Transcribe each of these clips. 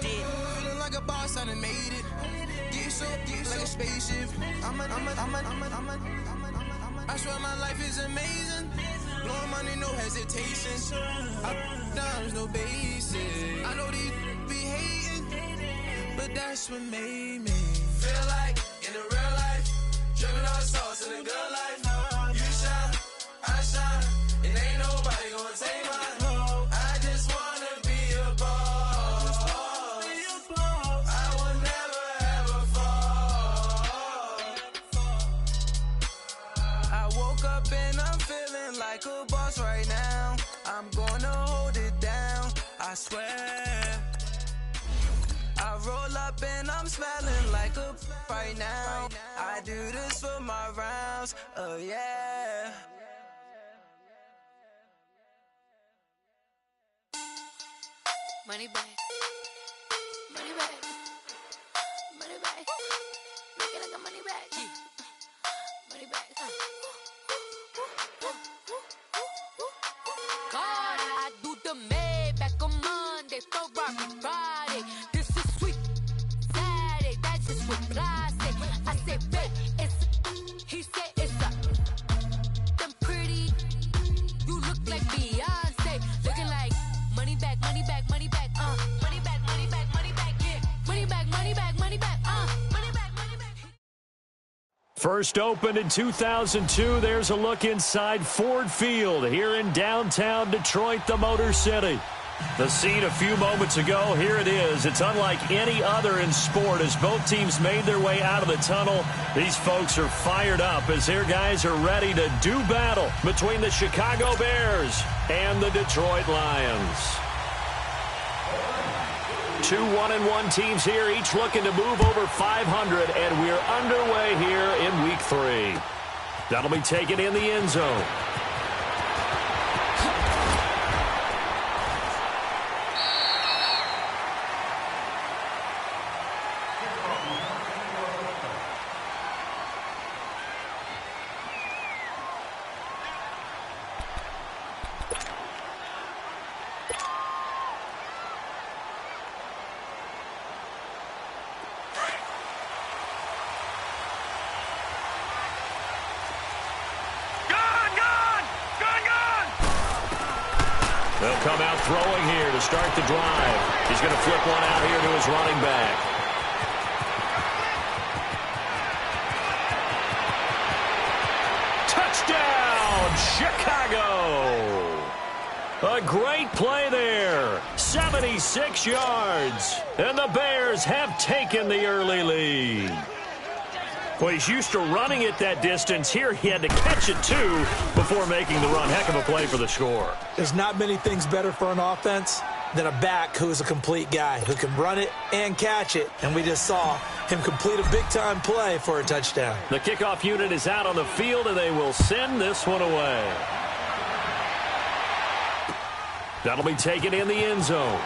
Feeling like a boss, I done made it. Get so like a spaceship. I swear my life is amazing. Blowing money, no hesitation. Dimes, no basic. I know these be hating, but that's what made me feel like in the real life. Dripping all sauce in the good life. You shine, I shine, and ain't nobody gonna take mine. I just wanna be a boss. I will never ever fall. I woke up and I'm feeling like a boss right now. I'm gonna hold it down, I swear. I roll up and I'm smelling like a right now. I do this for my rounds, oh yeah. Money back, money back, money back. Make it like a money back, money back. God, I do the Maybach on Monday, Ferrari Friday. This is sweet Saturday, that's just what I say. I say red, it's he say it's a them pretty. You look like Beyonce, looking like money back, money back, money back, money back, money back, money back, yeah, money back, money back, money back, money back, money back. First opened in 2002, there's a look inside Ford Field here in downtown Detroit, the Motor City. The scene a few moments ago, here it is. It's unlike any other in sport as both teams made their way out of the tunnel. These folks are fired up as their guys are ready to do battle between the Chicago Bears and the Detroit Lions. Two 1-1 teams here, each looking to move over 500, and we're underway here in Week 3. That'll be taken in the end zone. They'll come out throwing here to start the drive. He's going to flip one out here to his running back. Touchdown, Chicago! A great play there. 76 yards. And the Bears have taken the early lead. Well, he's used to running it that distance. Here he had to catch it, too, before making the run. Heck of a play for the score. There's not many things better for an offense than a back who is a complete guy, who can run it and catch it. And we just saw him complete a big-time play for a touchdown. The kickoff unit is out on the field, and they will send this one away. That'll be taken in the end zone.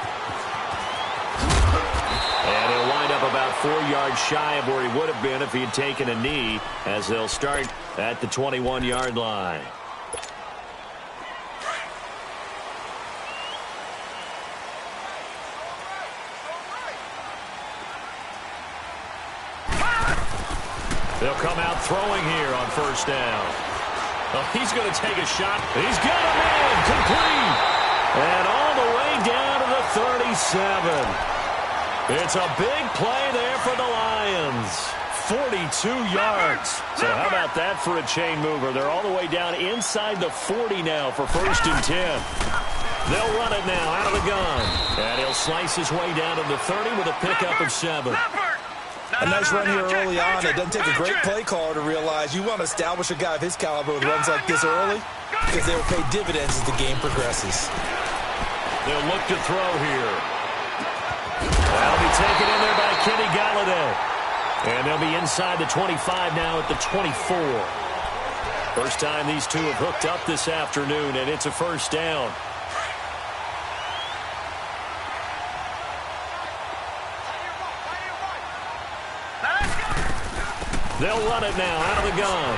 And he'll wind up about 4 yards shy of where he would have been if he had taken a knee, as they'll start at the 21-yard line. They'll come out throwing here on first down. Oh, he's going to take a shot. He's got him in, complete. And all the way down to the 37. It's a big play there for the Lions. 42 yards. So how about that for a chain mover? They're all the way down inside the 40 now for 1st and 10. They'll run it now out of the gun. And he'll slice his way down to the 30 with a pickup of 7. A nice run here early on. It doesn't take a great play caller to realize you want to establish a guy of his caliber with runs like this early because they will pay dividends as the game progresses. They'll look to throw here. That'll be taken in there by Kenny Galladay. And they'll be inside the 25 now at the 24. First time these two have hooked up this afternoon, and it's a first down. They'll run it now out of the gun.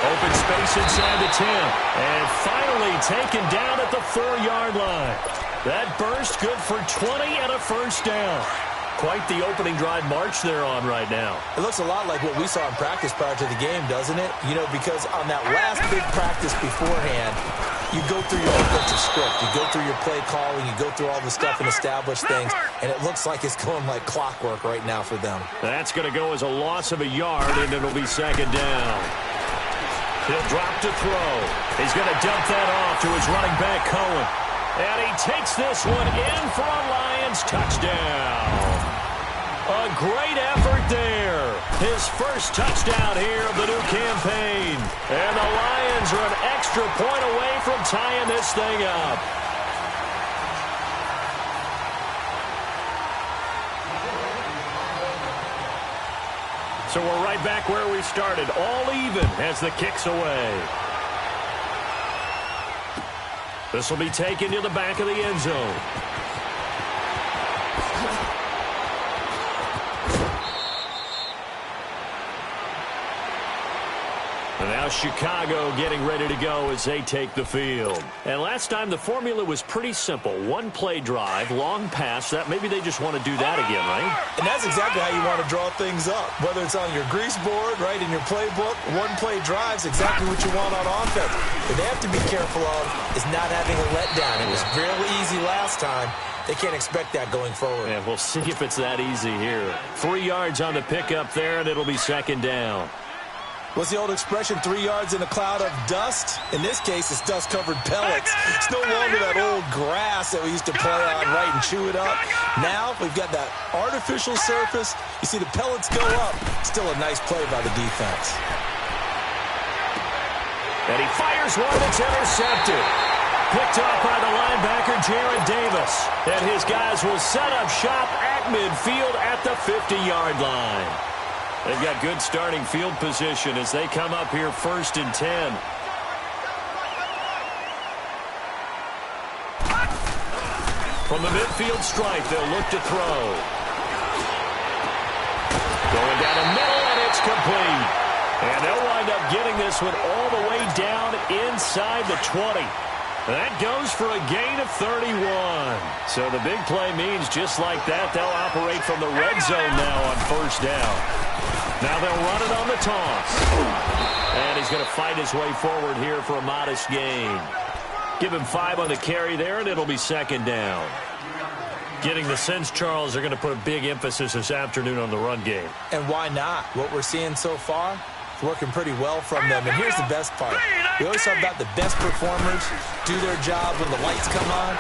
Open space inside the 10. And finally taken down at the 4-yard line. That burst good for 20 and a first down. Quite the opening drive march they're on right now. It looks a lot like what we saw in practice prior to the game, doesn't it? You know, because on that last big practice beforehand, you go through your offensive script. You go through your play calling. You go through all the stuff and establish things. And it looks like it's going like clockwork right now for them. That's going to go as a loss of a yard, and it'll be second down. He'll drop to throw. He's going to dump that off to his running back, Cohen. And he takes this one in for a Lions touchdown. A great effort there. His first touchdown here of the new campaign. And the Lions are an extra point away from tying this thing up. So we're right back where we started, all even as the kick's away. This will be taken to the back of the end zone. And now Chicago getting ready to go as they take the field. And last time the formula was pretty simple. One play drive, long pass. That maybe they just want to do that again, right? And that's exactly how you want to draw things up. Whether it's on your grease board, right, in your playbook, one play drive's exactly what you want on offense. What they have to be careful of is not having a letdown. It was really easy last time. They can't expect that going forward. And we'll see if it's that easy here. 3 yards on the pickup there, and it'll be second down. What's the old expression, 3 yards in a cloud of dust? In this case, it's dust-covered pellets. It's no longer that old grass that we used to play on, right, and chew it up. Now we've got that artificial surface. You see the pellets go up. Still a nice play by the defense. And he fires one that's intercepted. Picked off by the linebacker, Jared Davis. And his guys will set up shop at midfield at the 50-yard line. They've got good starting field position as they come up here 1st and 10. From the midfield stripe, they'll look to throw. Going down the middle, and it's complete. And they'll wind up getting this one all the way down inside the 20. That goes for a gain of 31. So the big play means just like that, they'll operate from the red zone now on 1st down. Now they'll run it on the toss. And he's going to fight his way forward here for a modest gain. Give him 5 on the carry there, and it'll be second down. Getting the sense, Charles, they're going to put a big emphasis this afternoon on the run game. And why not? What we're seeing so far, it's working pretty well from them. And here's the best part. We always talk about the best performers do their job when the lights come on.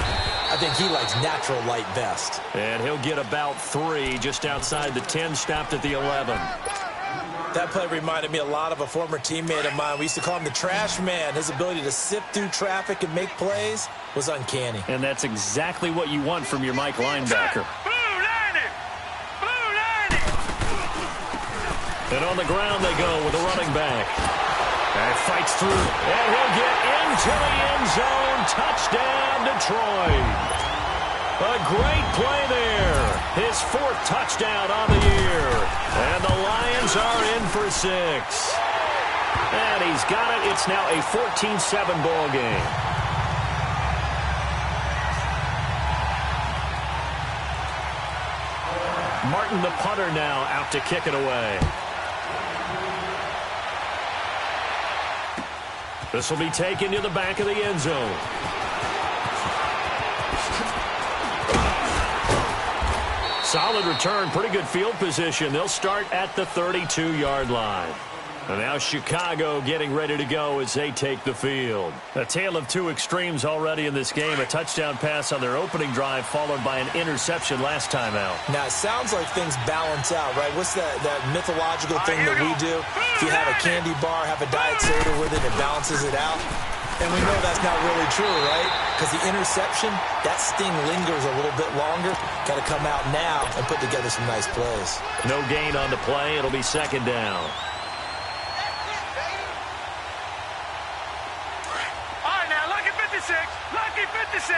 I think he likes natural light best. And he'll get about 3 just outside the 10, stopped at the 11. That play reminded me a lot of a former teammate of mine. We used to call him the trash man. His ability to sift through traffic and make plays was uncanny. And that's exactly what you want from your Mike linebacker. And on the ground they go with the running back. And fights through. And he'll get into the end zone. Touchdown, Detroit. A great play there. His 4th touchdown on the year. And the Lions are in for 6. And he's got it. It's now a 14-7 ball game. Martin, the punter, now out to kick it away. This will be taken to the back of the end zone. Solid return, pretty good field position. They'll start at the 32-yard line. And now Chicago getting ready to go as they take the field. A tale of 2 extremes already in this game. A touchdown pass on their opening drive followed by an interception last time out. Now, it sounds like things balance out, right? What's that mythological thing that we do? If you have a candy bar, have a diet soda with it, it balances it out. And we know that's not really true, right? Because the interception, that sting lingers a little bit longer. Got to come out now and put together some nice plays. No gain on the play. It'll be second down. All right, now, lucky 56. Lucky 56.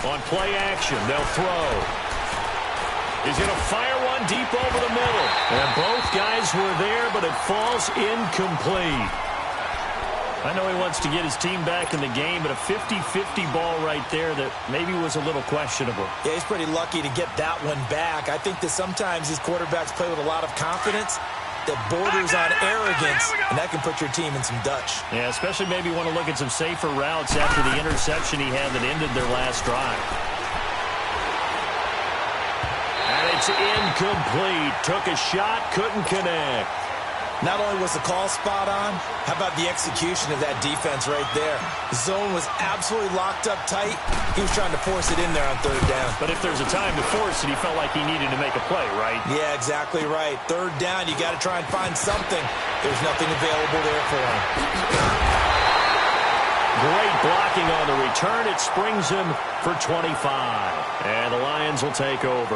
On play action, they'll throw. He's going to fire one deep over the middle. And both guys were there, but it falls incomplete. I know he wants to get his team back in the game, but a 50-50 ball right there that maybe was a little questionable. Yeah, he's pretty lucky to get that one back. I think that sometimes these quarterbacks play with a lot of confidence that borders on arrogance, and that can put your team in some Dutch. Yeah, especially maybe want to look at some safer routes after the interception he had that ended their last drive. And it's incomplete. Took a shot, couldn't connect. Not only was the call spot on, how about the execution of that defense right there? The zone was absolutely locked up tight. He was trying to force it in there on third down. But if there's a time to force it, he felt like he needed to make a play, right? Yeah, exactly right. Third down, you got to try and find something. There's nothing available there for him. Great blocking on the return. It springs him for 25. And the Lions will take over.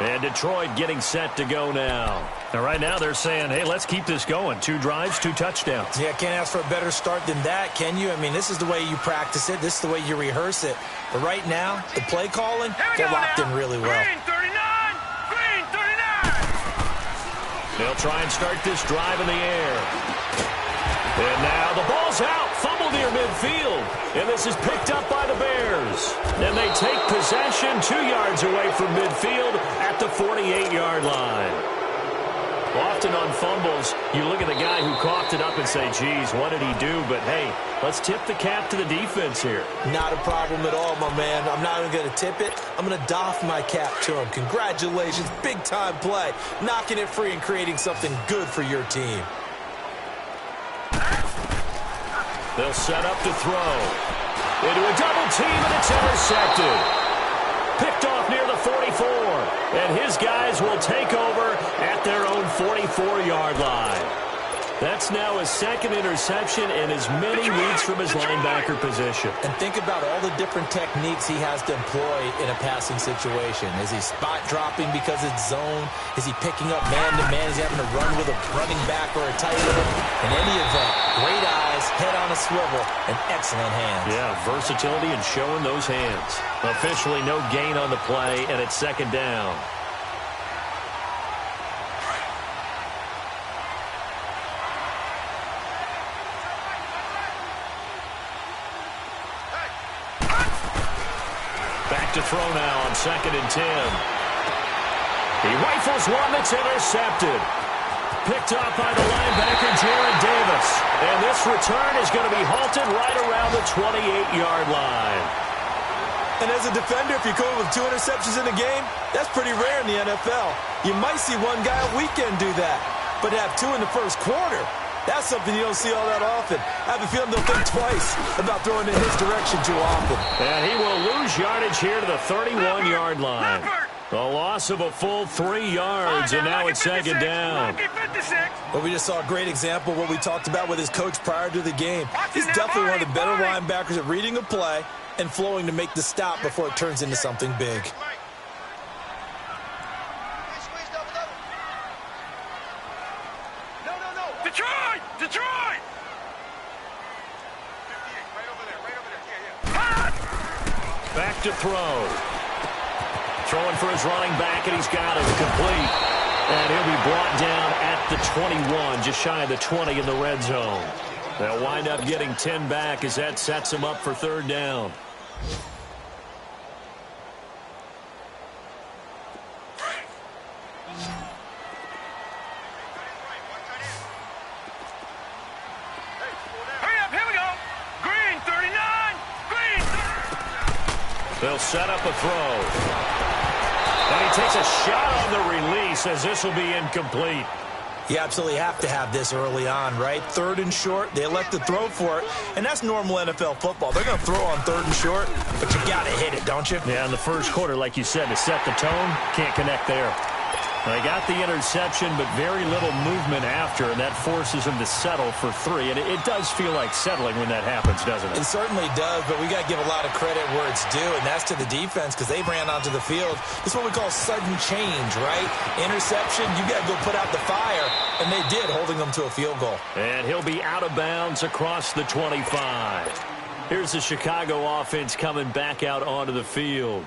And Detroit getting set to go now. Now, right now, they're saying, hey, let's keep this going. 2 drives, 2 touchdowns. Yeah, can't ask for a better start than that, can you? I mean, this is the way you practice it. This is the way you rehearse it. But right now, the play calling, they're locked in really well. Green 39! Green 39! They'll try and start this drive in the air. And now the ball's out. Fumble near midfield. And this is picked up by the Bears. And they take possession 2 yards away from midfield at the 48-yard line. Often on fumbles, you look at the guy who coughed it up and say, geez, what did he do? But, hey, let's tip the cap to the defense here. Not a problem at all, my man. I'm not even going to tip it. I'm going to doff my cap to him. Congratulations. Big-time play. Knocking it free and creating something good for your team. They'll set up to throw. Into a double team, and it's intercepted. Picked off near the 44. And his guys will take over at their own 44-yard line. That's now his second interception and as many weeks from his linebacker position. And think about all the different techniques he has to employ in a passing situation. Is he spot dropping because it's zone? Is he picking up man-to-man? Is he having to run with a running back or a tight end? In any event, great eyes, head on a swivel, and excellent hands. Yeah, versatility and showing those hands. Officially no gain on the play, and it's second down. To throw now on 2nd and 10. He rifles one that's intercepted. Picked up by the linebacker, Jared Davis. And this return is going to be halted right around the 28-yard line. And as a defender, if you go with 2 interceptions in a game, that's pretty rare in the NFL. You might see one guy a weekend do that, but to have 2 in the first quarter, that's something you don't see all that often. I have a feeling they'll think twice about throwing in his direction too often. And he will lose yardage here to the 31-yard line. A loss of a full 3 yards, and now it's second down. Well, we just saw a great example of what we talked about with his coach prior to the game. He's definitely one of the better linebackers at reading a play and flowing to make the stop before it turns into something big. Detroit! Detroit! Back to throw. Throwing for his running back, and he's got it complete. And he'll be brought down at the 21, just shy of the 20 in the red zone. They'll wind up getting 10 back as that sets him up for third down. They'll set up a throw. And he takes a shot on the release as this will be incomplete. You absolutely have to have this early on, right? 3rd and short, they elect to throw for it, and that's normal NFL football. They're going to throw on 3rd and short, but you got to hit it, don't you? Yeah, in the first quarter, like you said, to set the tone, can't connect there. They got the interception, but very little movement after, and that forces them to settle for 3. And it does feel like settling when that happens, doesn't it? It certainly does, but we got to give a lot of credit where it's due, and that's to the defense because they ran onto the field. This is what we call sudden change, right? Interception, you got to go put out the fire, and they did, holding them to a field goal. And he'll be out of bounds across the 25. Here's the Chicago offense coming back out onto the field.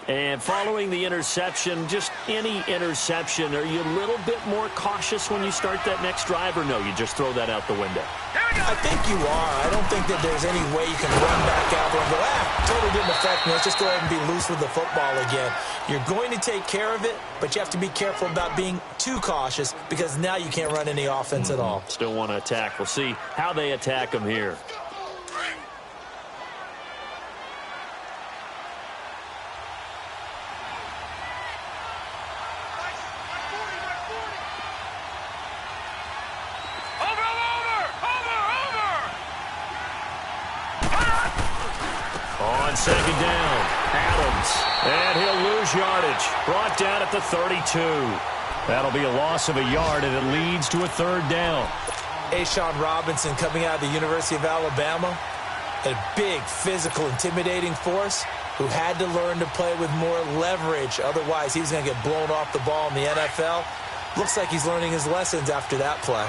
And following the interception, just any interception, are you a little bit more cautious when you start that next drive, or no, you just throw that out the window? I think you are. I don't think that there's any way you can run back out there and go, totally didn't affect me. Let's just go ahead and be loose with the football again. You're going to take care of it, but you have to be careful about being too cautious because now you can't run any offense at all. Still want to attack. We'll see how they attack them here. On second down, Adams. And he'll lose yardage. Brought down at the 32. That'll be a loss of a yard, and it leads to a third down. Ashawn Robinson coming out of the University of Alabama. A big, physical, intimidating force who had to learn to play with more leverage. Otherwise, he was going to get blown off the ball in the NFL. Looks like he's learning his lessons after that play.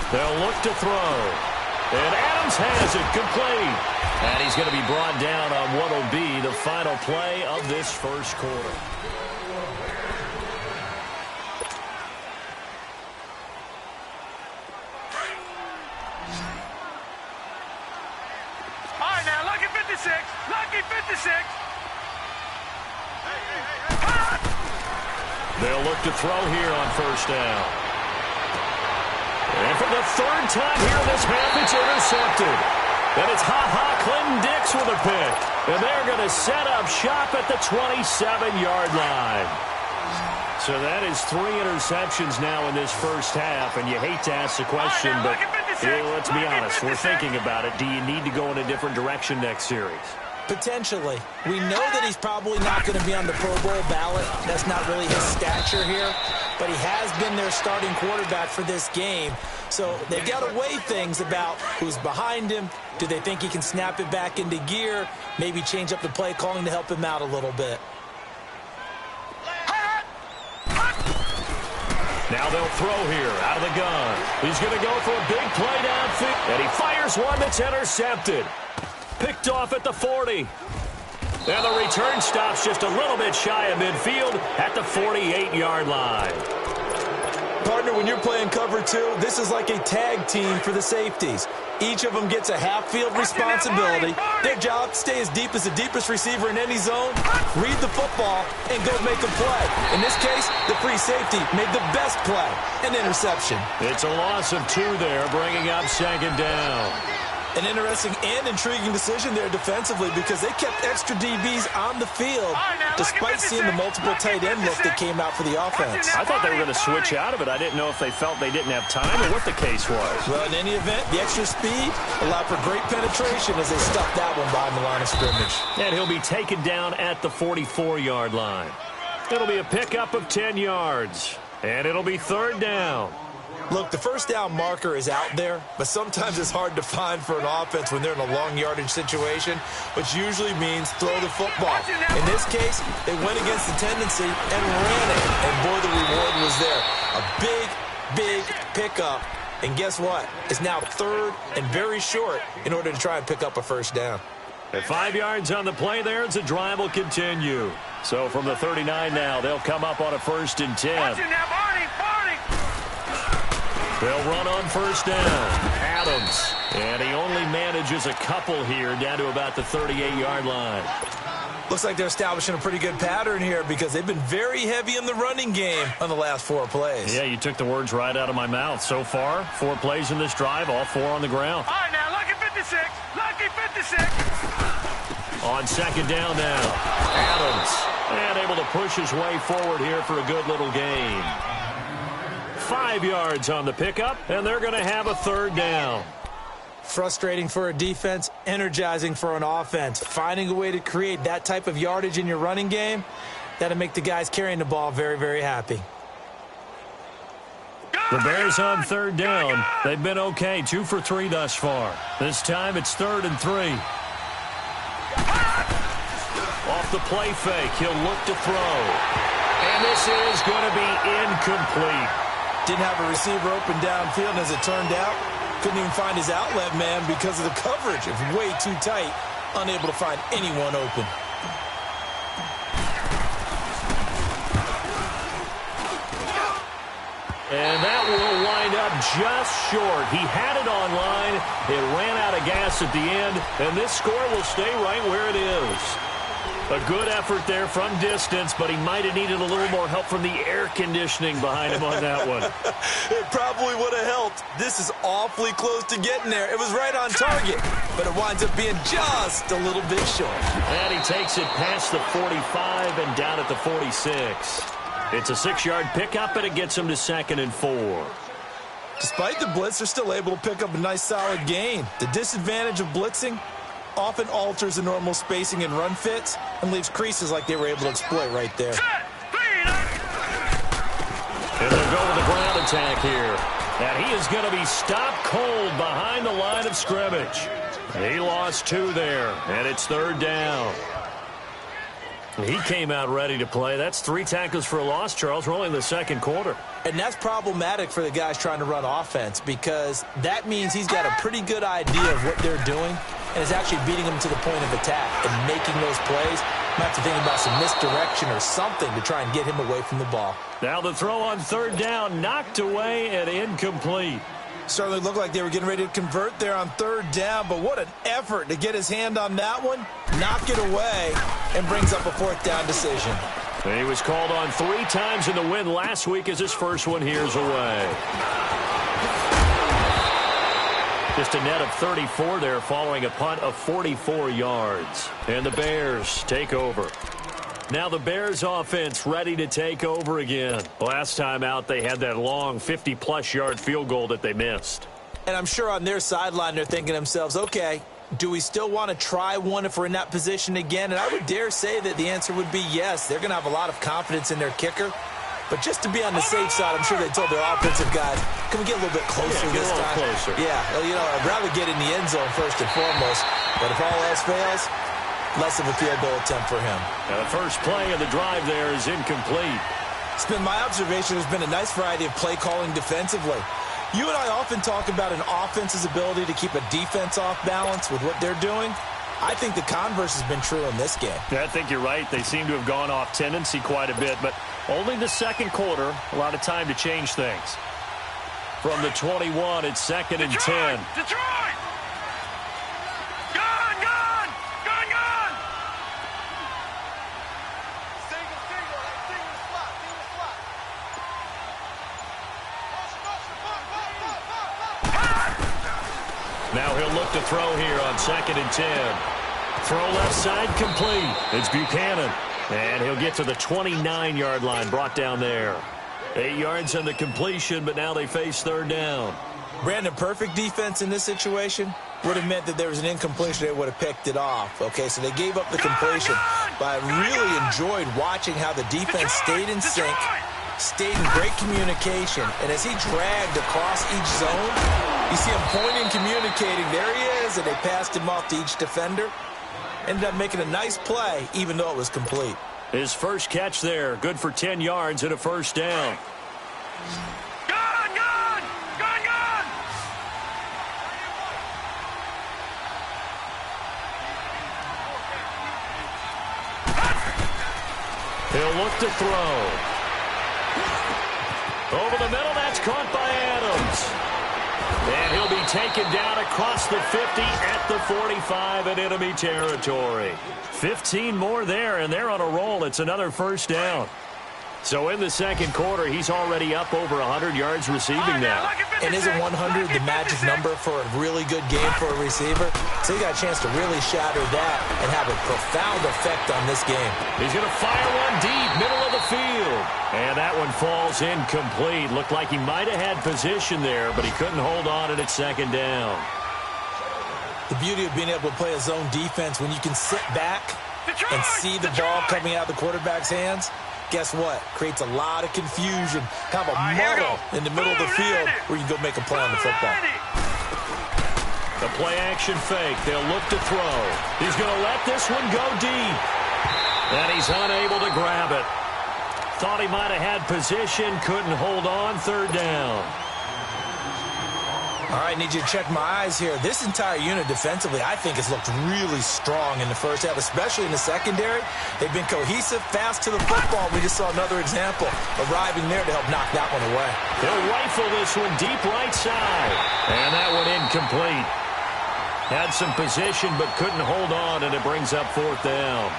They'll look to throw. And Adams has it complete. And he's going to be brought down on what will be the final play of this first quarter. All right, now, lucky 56. Lucky 56. They'll look to throw here on first down. And for the third time here in this half, it's intercepted. And it's Clinton Dix with a pick. And they're going to set up shop at the 27-yard line. So that is 3 interceptions now in this first half. And you hate to ask the question, but let's be honest. We're thinking about it. Do you need to go in a different direction next series? Potentially. We know that he's probably not going to be on the Pro Bowl ballot. That's not really his stature here. But he has been their starting quarterback for this game. So they've got to weigh things about who's behind him. Do they think he can snap it back into gear? Maybe change up the play calling to help him out a little bit. Now they'll throw here out of the gun. He's going to go for a big play downfield. And he fires one that's intercepted. Picked off at the 40. And the return stops just a little bit shy of midfield at the 48-yard line. Partner, when you're playing cover 2, this is like a tag team for the safeties. Each of them gets a half-field responsibility. Their job, stay as deep as the deepest receiver in any zone, read the football, and go make a play. In this case, the free safety made the best play, an interception. It's a loss of 2 there, bringing up second down. An interesting and intriguing decision there defensively because they kept extra DBs on the field despite seeing the multiple tight end look that came out for the offense. I thought they were going to switch out of it. I didn't know if they felt they didn't have time or what the case was. Well, in any event, the extra speed allowed for great penetration as they stuffed that one behind the line of scrimmage. And he'll be taken down at the 44-yard line. It'll be a pickup of 10 yards. And it'll be third down. Look, the first down marker is out there, but sometimes it's hard to find for an offense when they're in a long yardage situation, which usually means throw the football. In this case, they went against the tendency and ran it, and boy, the reward was there. A big, big pickup, and guess what? It's now third and very short in order to try and pick up a first down. At 5 yards on the play there, as the drive will continue. So from the 39 now, they'll come up on a 1st and 10. They'll run on first down. Adams. And he only manages a couple here down to about the 38-yard line. Looks like they're establishing a pretty good pattern here because they've been very heavy in the running game on the last 4 plays. Yeah, you took the words right out of my mouth. So far, 4 plays in this drive, all 4 on the ground. All right, now, lucky 56. Lucky 56. On second down now. Adams. And able to push his way forward here for a good little gain. 5 yards on the pickup, and they're going to have a third down. Frustrating for a defense, energizing for an offense. Finding a way to create that type of yardage in your running game, that'll make the guys carrying the ball very, very happy. The Bears on third down. They've been okay, 2 for 3 thus far. This time it's 3rd and 3. Off the play fake, he'll look to throw. And this is going to be incomplete. Didn't have a receiver open downfield, and as it turned out, Couldn't even find his outlet man because of the coverage. It's way too tight. Unable to find anyone open. And that will wind up just short. He had it on line. It ran out of gas at the end, and this score will stay right where it is. A good effort there from distance, but he might have needed a little more help from the air conditioning behind him on that one. It probably would have helped. This is awfully close to getting there. It was right on target, but it winds up being just a little bit short. And he takes it past the 45 and down at the 46. It's a 6-yard pickup, and it gets him to 2nd and 4. Despite the blitz, they're still able to pick up a nice solid gain. The disadvantage of blitzing often alters the normal spacing and run fits and leaves creases like they were able to exploit right there. And they'll go with the ground attack here. And he is going to be stopped cold behind the line of scrimmage. He lost 2 there, and it's 3rd down. He came out ready to play. That's 3 tackles for a loss, Charles. We're only in the 2nd quarter. And that's problematic for the guys trying to run offense because that means he's got a pretty good idea of what they're doing and is actually beating them to the point of attack and making those plays. Might have to think about some misdirection or something to try and get him away from the ball. Now the throw on 3rd down, knocked away and incomplete. Certainly looked like they were getting ready to convert there on 3rd down, but what an effort to get his hand on that one, knock it away, and brings up a 4th down decision. He was called on 3 times in the win last week as his first one here's away. Just a net of 34 there following a punt of 44 yards. And the Bears take over. Now the Bears offense ready to take over again. Last time out they had that long 50-plus yard field goal that they missed. And I'm sure on their sideline they're thinking to themselves, okay, do we still want to try one if we're in that position again? And I would dare say that the answer would be yes. They're going to have a lot of confidence in their kicker. But just to be on the safe side, I'm sure they told their offensive guys, can we get a little bit closer this time? Closer. Yeah, well, you know, I'd rather get in the end zone first and foremost. But if all else fails, less of a field goal attempt for him. Now the first play of the drive there is incomplete. It's been my observation there's been a nice variety of play calling defensively. You and I often talk about an offense's ability to keep a defense off balance with what they're doing. I think the converse has been true in this game. Yeah, I think you're right. They seem to have gone off tendency quite a bit, but only the 2nd quarter, a lot of time to change things. From the 21, it's 2nd and 10. Detroit! Gone, gone! Gone, gone! Single slot. Now he'll look to throw here on 2nd and 10. Throw left side complete. It's Buchanan. And he'll get to the 29-yard line, brought down there. 8 yards on the completion, but now they face 3rd down. Brandon, perfect defense in this situation would have meant that there was an incompletion. They would have picked it off. Okay, so they gave up the completion. But I really enjoyed watching how the defense stayed in sync, stayed in great communication. And as he dragged across each zone, you see him pointing, communicating. There he is, and they passed him off to each defender. Ended up making a nice play, even though it was complete. His first catch there, good for 10 yards and a 1st down. Gone, gone! Gone, gone! He'll look to throw. Over the middle, that's caught by Adams. And he'll be taken down across the 50 at the 45 in enemy territory. 15 more there, and they're on a roll. It's another 1st down. So in the 2nd quarter, he's already up over 100 yards receiving now. And isn't 100 the magic number for a really good game for a receiver? So he got a chance to really shatter that and have a profound effect on this game. He's going to fire one deep, middle of the field. And that one falls incomplete. Looked like he might have had position there, but he couldn't hold on it at 2nd down. The beauty of being able to play a zone defense when you can sit back and see the ball coming out of the quarterback's hands, guess what? Creates a lot of confusion, kind of a muddle in the middle of the field where you can go make a play on the football. The play action fake. They'll look to throw. He's going to let this one go deep. And he's unable to grab it. Thought he might have had position, couldn't hold on, 3rd down. All right, need you to check my eyes here. This entire unit defensively, I think, has looked really strong in the first half, especially in the secondary. They've been cohesive, fast to the football. We just saw another example arriving there to help knock that one away. They'll rifle this one deep right side. And that one incomplete. Had some position but couldn't hold on, and it brings up 4th down.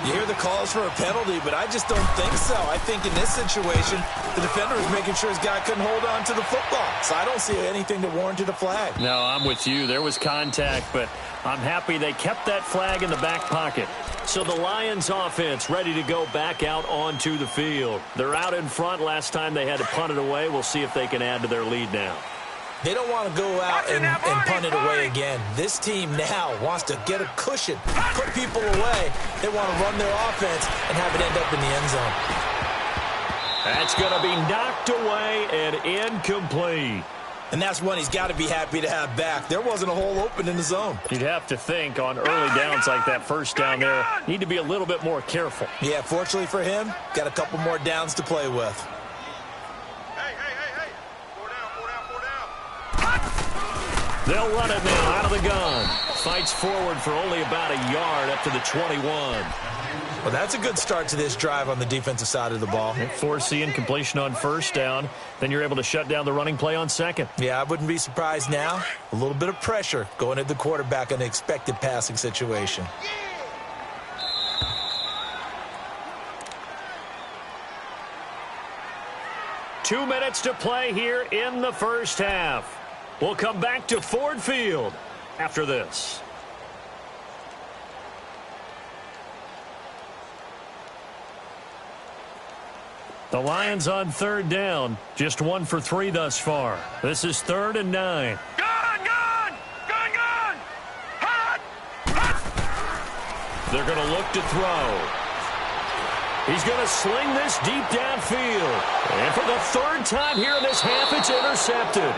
You hear the calls for a penalty, but I just don't think so. I think in this situation, the defender was making sure his guy couldn't hold on to the football. So I don't see anything to warrant a flag. No, I'm with you. There was contact, but I'm happy they kept that flag in the back pocket. So the Lions offense ready to go back out onto the field. They're out in front. Last time they had to punt it away. We'll see if they can add to their lead now. They don't want to go out and punt it away again. This team now wants to get a cushion, put people away. They want to run their offense and have it end up in the end zone. That's going to be knocked away and incomplete. And that's one he's got to be happy to have back. There wasn't a hole open in the zone. You'd have to think on early downs like that first down there, need to be a little bit more careful. Yeah, fortunately for him, got a couple more downs to play with. They'll run it now out of the gun. Fights forward for only about a yard up to the 21. Well, that's a good start to this drive on the defensive side of the ball. Force the incompletion on first down. Then you're able to shut down the running play on second. Yeah, I wouldn't be surprised now. A little bit of pressure going at the quarterback in an expected passing situation. Two minutes to play here in the first half. We'll come back to Ford Field after this. The Lions on 3rd down. Just 1 for 3 thus far. This is 3rd and 9. Gun! Gun! Gun! Gun! Hot! Hot! They're going to look to throw. He's going to sling this deep downfield. And for the 3rd time here in this half, it's intercepted.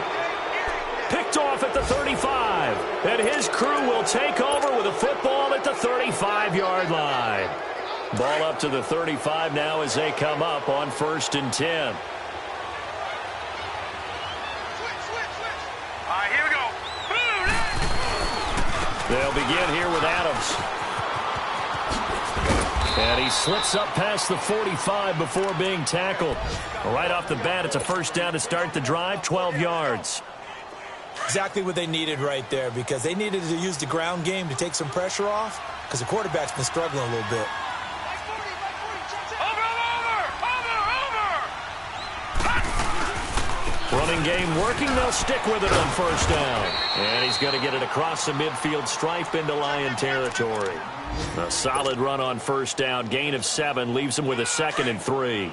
Picked off at the 35. And his crew will take over with a football at the 35-yard line. Ball up to the 35 now as they come up on 1st and 10. All right, here we go. Boom! They'll begin here with Adams. And he slips up past the 45 before being tackled. Right off the bat, it's a first down to start the drive, 12 yards. Exactly what they needed right there, because they needed to use the ground game to take some pressure off, because the quarterback's been struggling a little bit. Running game working. They'll stick with it on first down. And he's going to get it across the midfield stripe into Lion territory. A solid run on first down. Gain of 7 leaves him with a 2nd and 3.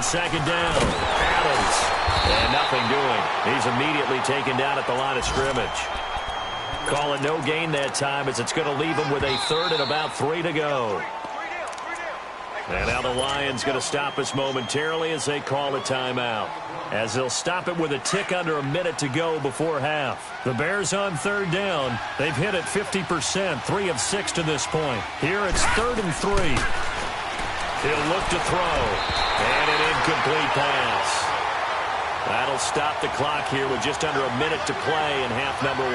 Second down, Adams, and nothing doing. He's immediately taken down at the line of scrimmage. Call it no gain that time, as it's going to leave him with a 3rd and about 3 to go. And now the Lions going to stop us momentarily as they call a timeout, as they'll stop it with a tick under a minute to go before half. The Bears on 3rd down. They've hit it 50%, 3 of 6 to this point. Here it's 3rd and 3. He'll look to throw. And an incomplete pass. That'll stop the clock here with just under a minute to play in half number 1.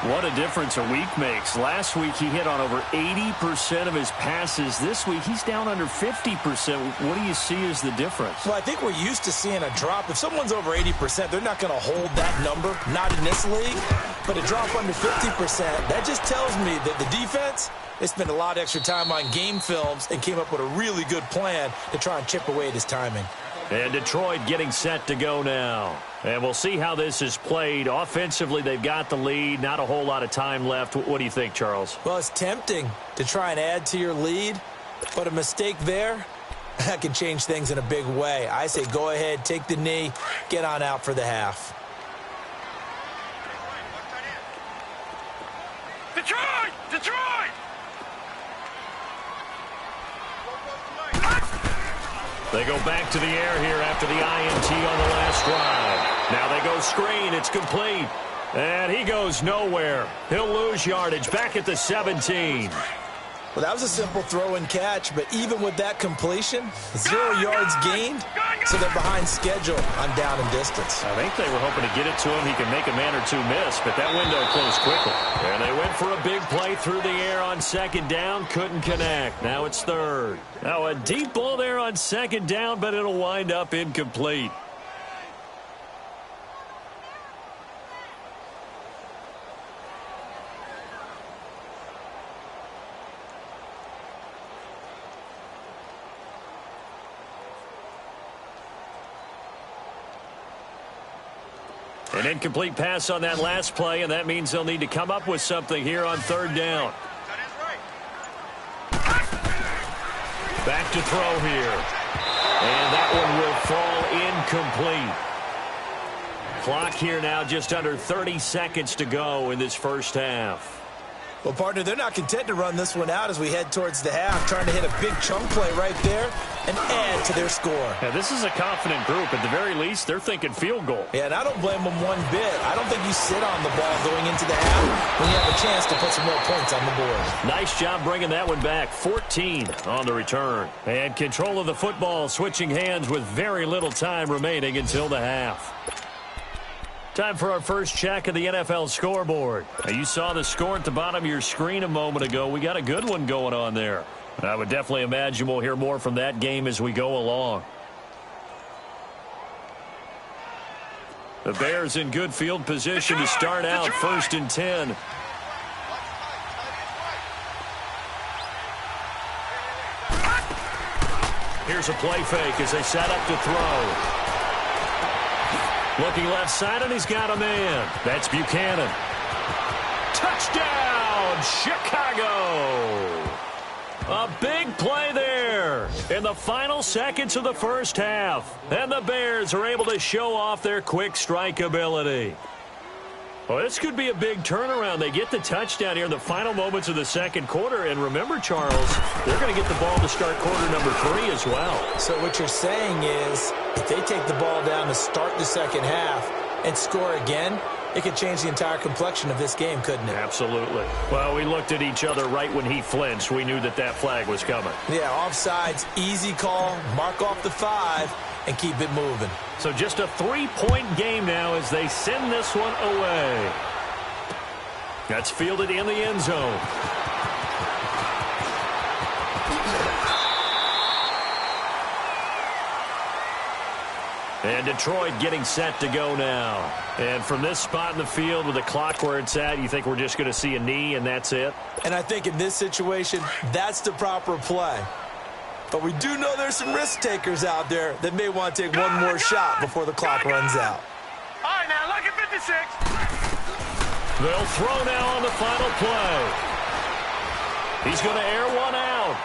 What a difference a week makes. Last week he hit on over 80% of his passes. This week he's down under 50%. What do you see as the difference? Well, I think we're used to seeing a drop. If someone's over 80%, they're not going to hold that number. Not in this league. But a drop under 50%, that just tells me that the defense, they spent a lot of extra time on game films and came up with a really good plan to try and chip away at his timing. And Detroit getting set to go now. And we'll see how this is played. Offensively, they've got the lead. Not a whole lot of time left. What do you think, Charles? Well, it's tempting to try and add to your lead, but a mistake there, that can change things in a big way. I say go ahead, take the knee, get on out for the half. Detroit! Detroit! They go back to the air here after the INT on the last drive. Now they go screen. It's complete. And he goes nowhere. He'll lose yardage back at the 17. Well, that was a simple throw and catch, but even with that completion, 0 yards gained, so they're behind schedule on down and distance. I think they were hoping to get it to him. He can make a man or two miss, but that window closed quickly. And they went for a big play through the air on second down. Couldn't connect. Now it's third. Now a deep ball there on second down, but it'll wind up incomplete. An incomplete pass on that last play, and that means they'll need to come up with something here on third down. Back to throw here. And that one will fall incomplete. Clock here now just under 30 seconds to go in this first half. Well, partner, they're not content to run this one out as we head towards the half, trying to hit a big chunk play right there and add to their score. Yeah, this is a confident group. At the very least, they're thinking field goal. Yeah, and I don't blame them one bit. I don't think you sit on the ball going into the half when you have a chance to put some more points on the board. Nice job bringing that one back. 14 on the return. And control of the football, switching hands with very little time remaining until the half. Time for our first check of the NFL scoreboard. Now, you saw the score at the bottom of your screen a moment ago. We got a good one going on there. I would definitely imagine we'll hear more from that game as we go along. The Bears in good field position to start out, 1st and 10. Here's a play fake as they set up to throw. Looking left side, and he's got a man. That's Buchanan. Touchdown, Chicago! A big play there in the final seconds of the first half. And the Bears are able to show off their quick strike ability. Well, this could be a big turnaround. They get the touchdown here in the final moments of the second quarter. And remember, Charles, they're going to get the ball to start quarter number 3 as well. So what you're saying is if they take the ball down to start the second half and score again, it could change the entire complexion of this game, couldn't it? Absolutely. Well, we looked at each other right when he flinched. We knew that that flag was coming. Yeah, offsides, easy call, mark off the 5, and keep it moving. So just a 3-point game now as they send this one away. That's fielded in the end zone. And Detroit getting set to go now. And from this spot in the field with the clock where it's at, you think we're just going to see a knee and that's it? And I think in this situation, that's the proper play. But we do know there's some risk takers out there that may want to take one more shot before the clock runs out. All right, now, look at 56. They'll throw now on the final play. He's going to air one out.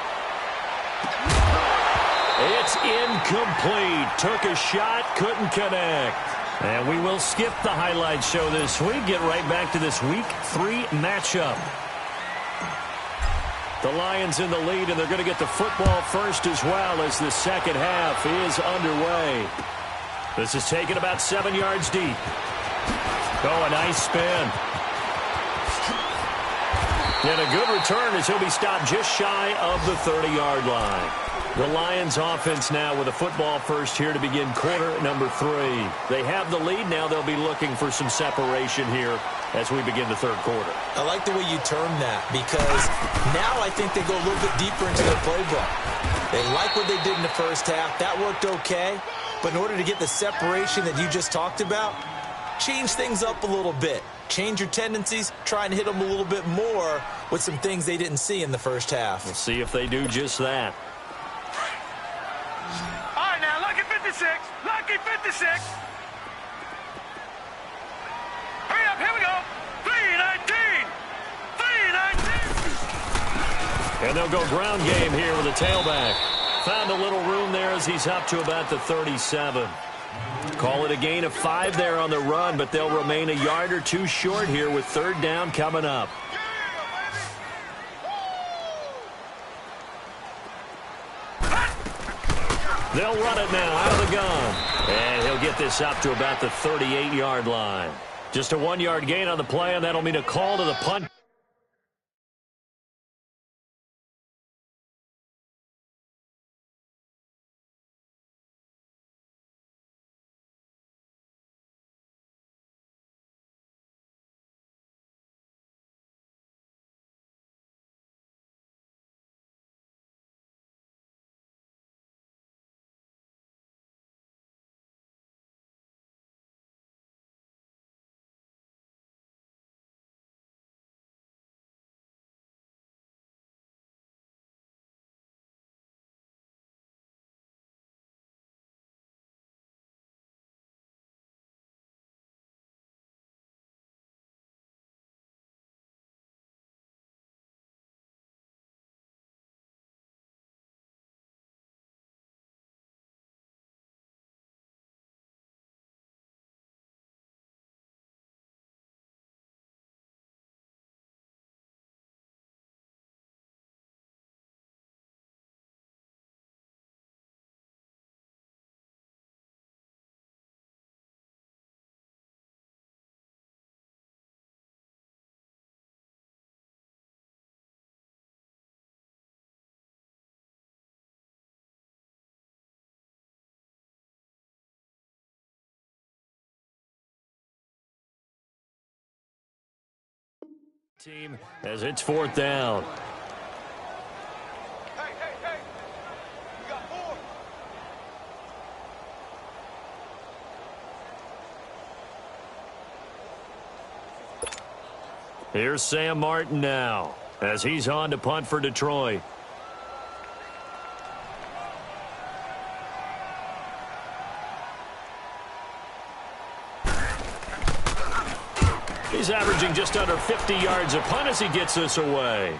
It's incomplete. Took a shot, couldn't connect. And we will skip the highlight show this week. Get right back to this Week 3 matchup. The Lions in the lead, and they're going to get the football first as well as the second half is underway. This is taken about 7 yards deep. Oh, a nice spin. And a good return as he'll be stopped just shy of the 30-yard line. The Lions offense now with a football first here to begin quarter number 3. They have the lead now. They'll be looking for some separation here as we begin the third quarter. I like the way you term that because now I think they go a little bit deeper into their playbook. They like what they did in the first half. That worked okay. But in order to get the separation that you just talked about, change things up a little bit. Change your tendencies. Try and hit them a little bit more with some things they didn't see in the first half. We'll see if they do just that. All right, now, lucky 56. Lucky 56. Hurry up, here we go. 319. 319. And they'll go ground game here with a tailback. Found a little room there as he's up to about the 37. Call it a gain of 5 there on the run, but they'll remain a yard or two short here with third down coming up. They'll run it now out of the gun. And he'll get this up to about the 38-yard line. Just a 1-yard gain on the play, and that'll mean a call to the punt. Team as it's 4th down. Hey, you got 4. Here's Sam Martin now as he's on to punt for Detroit. He's averaging just under 50 yards a punt as he gets this away.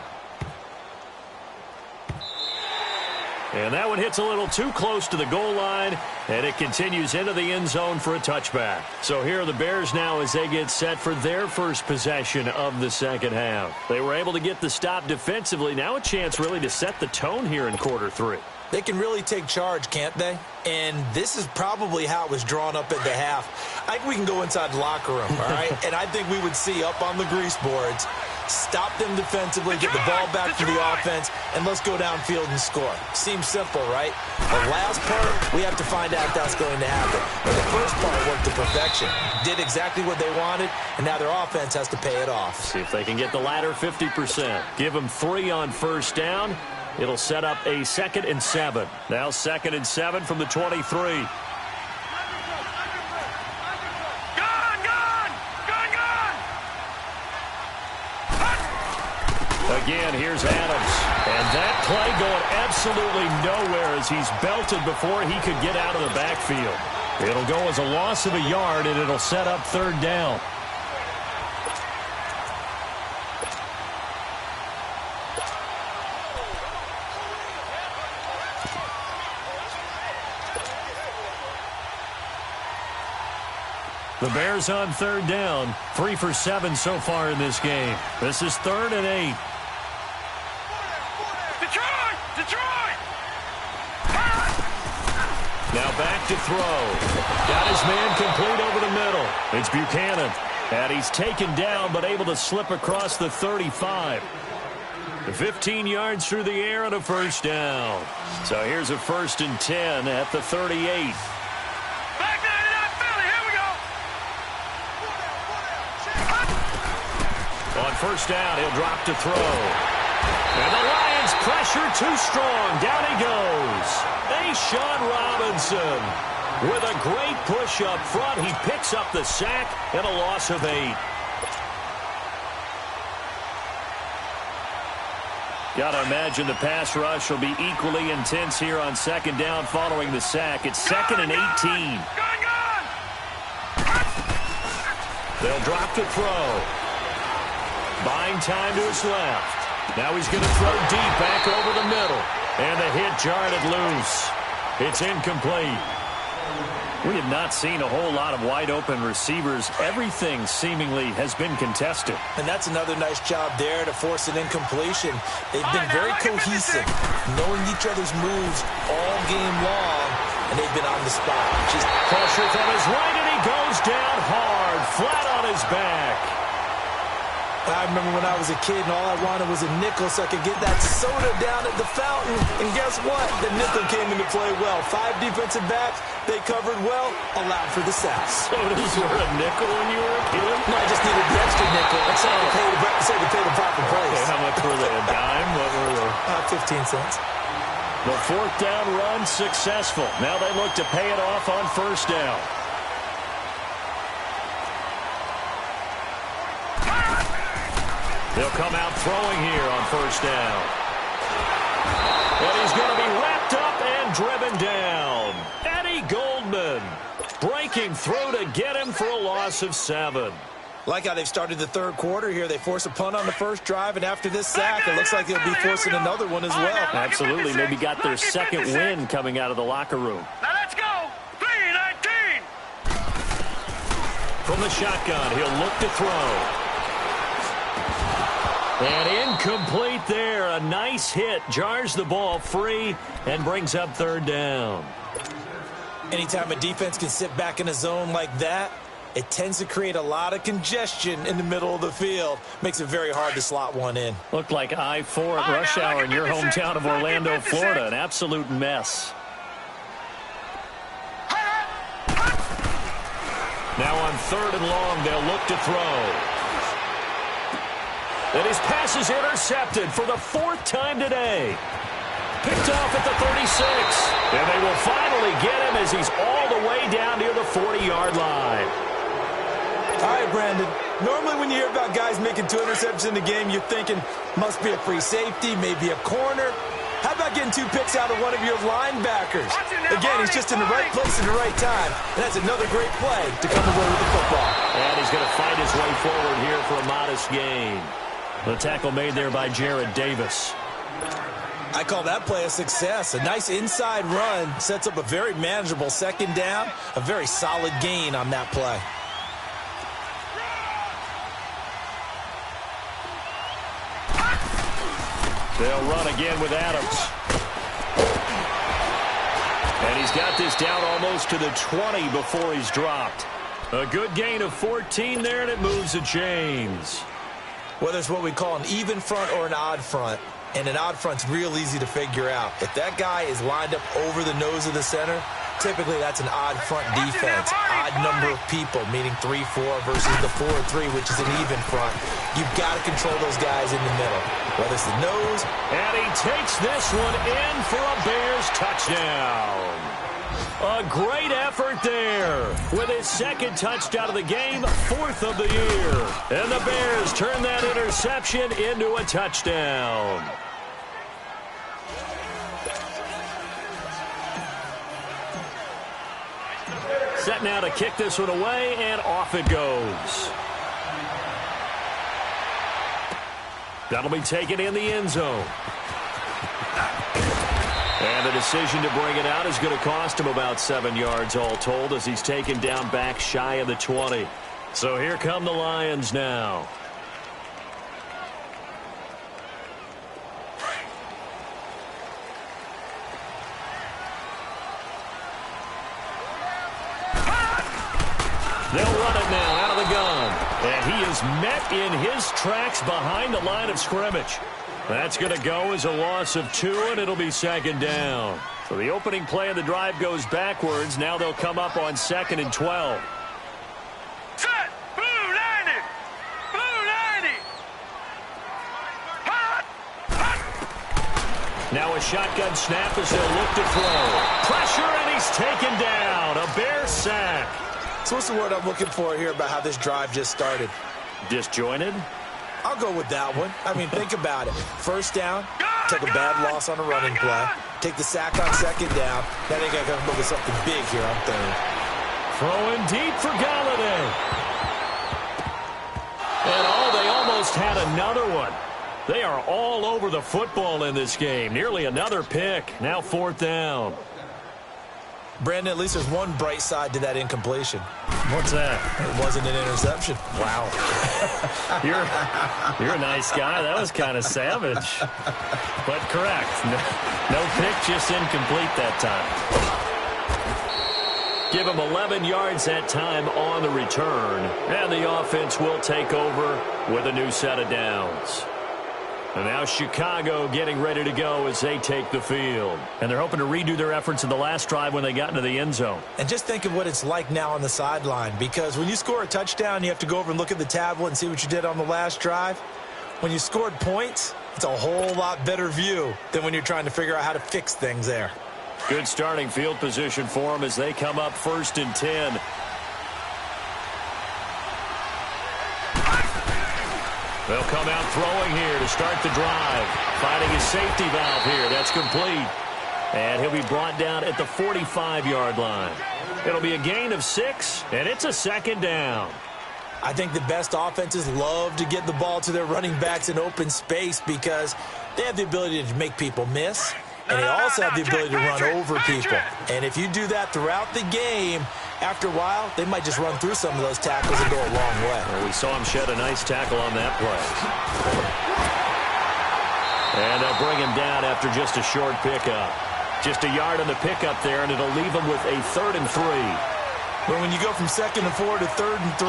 And that one hits a little too close to the goal line, and it continues into the end zone for a touchback. So here are the Bears now as they get set for their first possession of the second half. They were able to get the stop defensively. Now a chance really to set the tone here in quarter 3. They can really take charge, can't they? And this is probably how it was drawn up at the half. I think we can go inside the locker room, all right? And I think we would see up on the grease boards, stop them defensively, get the ball back to the offense, and let's go downfield and score. Seems simple, right? The last part, we have to find out if that's going to happen. But the first part worked to perfection. Did exactly what they wanted, and now their offense has to pay it off. See if they can get the latter 50%. Give them 3 on first down. It'll set up a 2nd and 7. Now 2nd and 7 from the 23. Gone! Again, here's Adams. And that play going absolutely nowhere as he's belted before he could get out of the backfield. It'll go as a loss of a yard, and it'll set up 3rd down. The Bears on 3rd down, 3 for 7 so far in this game. This is 3rd and 8. Detroit! Now back to throw. Got his man complete over the middle. It's Buchanan. And he's taken down but able to slip across the 35. 15 yards through the air and a first down. So here's a 1st and 10 at the 38. On first down, he'll drop to throw. And the Lions pressure too strong. Down he goes. Sean Robinson with a great push up front. He picks up the sack and a loss of 8. Got to imagine the pass rush will be equally intense here on 2nd down following the sack. It's 2nd and 18. They'll drop to throw. Buying time to his left. Now he's going to throw deep back over the middle. And the hit jarred it loose. It's incomplete. We have not seen a whole lot of wide-open receivers. Everything seemingly has been contested. And that's another nice job there to force an incompletion. They've been very cohesive, knowing each other's moves all game long. and they've been on the spot. Just pressure from his right, and he goes down hard, flat on his back. I remember when I was a kid and all I wanted was a nickel so I could get that soda down at the fountain. And guess what? The nickel came into play well. 5 defensive backs, they covered well, allowed for the sacks. Sodas were a nickel when you were a kid? No, I just needed the extra nickel. That's how to pay the proper price. Okay, how much were they? A dime? What were they? 15 cents. The 4th down run successful. Now they look to pay it off on 1st down. They'll come out throwing here on 1st down. And he's going to be wrapped up and driven down. Eddie Goldman breaking through to get him for a loss of 7. Like how they've started the 3rd quarter here. They force a punt on the 1st drive, and after this sack, it looks like they'll be forcing another one as well. Absolutely. Maybe got their 2nd win coming out of the locker room. Now let's go. 3-19. From the shotgun, he'll look to throw. And incomplete there. A nice hit. Jars the ball free and brings up 3rd down. Anytime a defense can sit back in a zone like that, it tends to create a lot of congestion in the middle of the field. Makes it very hard to slot one in. Looked like I-4 at rush hour in your hometown of Orlando, Florida. An absolute mess. Now on 3rd and long, they'll look to throw. And his pass is intercepted for the 4th time today. Picked off at the 36. And they will finally get him as he's all the way down near the 40-yard line. All right, Brandon. Normally when you hear about guys making 2 interceptions in the game, you're thinking must be a free safety, maybe a corner. How about getting 2 picks out of one of your linebackers? Again, he's just in the right place at the right time. And that's another great play to come away with the football. And he's going to fight his way forward here for a modest gain. The tackle made there by Jared Davis. I call that play a success. A nice inside run sets up a very manageable 2nd down. A very solid gain on that play. They'll run again with Adams. And he's got this down almost to the 20 before he's dropped. A good gain of 14 there, and it moves the chains. Whether it's what we call an even front or an odd front, and an odd front's real easy to figure out. If that guy is lined up over the nose of the center, typically that's an odd front defense. Odd number of people, meaning 3-4 versus the 4-3, which is an even front. You've got to control those guys in the middle, whether it's the nose. And he takes this one in for a Bears touchdown. A great effort there with his 2nd touchdown of the game, 4th of the year. And the Bears turn that interception into a touchdown. Set now to kick this one away, and off it goes. That'll be taken in the end zone. And the decision to bring it out is going to cost him about 7 yards all told as he's taken down back shy of the 20. So here come the Lions now. They'll run it now out of the gun. And he is met in his tracks behind the line of scrimmage. That's going to go as a loss of 2, and it'll be 2nd down. So the opening play of the drive goes backwards. Now they'll come up on 2nd and 12. Set. Blue 90. Blue 90. Hot. Hot. Now a shotgun snap as they'll look to throw. Pressure, and he's taken down. A Bear sack. So what's the word I'm looking for here about how this drive just started? Disjointed? I'll go with that one. I mean, think about it. 1st down, take a bad loss on a running play. Take the sack on 2nd down. Now they got to come up with something big here on 3rd. Throwing deep for Galladay. And they almost had another one. They are all over the football in this game. Nearly another pick. Now 4th down. Brandon, at least there's one bright side to that incompletion. What's that? It wasn't an interception. Wow. You're a nice guy. That was kind of savage. But correct. No pick, just incomplete that time. Give him 11 yards that time on the return. And the offense will take over with a new set of downs. And now Chicago getting ready to go as they take the field. And they're hoping to redo their efforts in the last drive when they got into the end zone. And just think of what it's like now on the sideline, because when you score a touchdown, you have to go over and look at the tablet and see what you did on the last drive. When you scored points, it's a whole lot better view than when you're trying to figure out how to fix things there. Good starting field position for them as they come up 1st and 10. They'll come out throwing here to start the drive. Finding his safety valve here. That's complete. And he'll be brought down at the 45-yard line. It'll be a gain of 6, and it's a 2nd down. I think the best offenses love to get the ball to their running backs in open space because they have the ability to make people miss, and they also have the ability to run over people. And if you do that throughout the game, after a while, they might just run through some of those tackles and go a long way. Well, we saw him shed a nice tackle on that play. And they'll bring him down after just a short pickup. Just a yard on the pickup there, and it'll leave him with a 3rd and 3. But when you go from 2nd and 4 to 3rd and 3,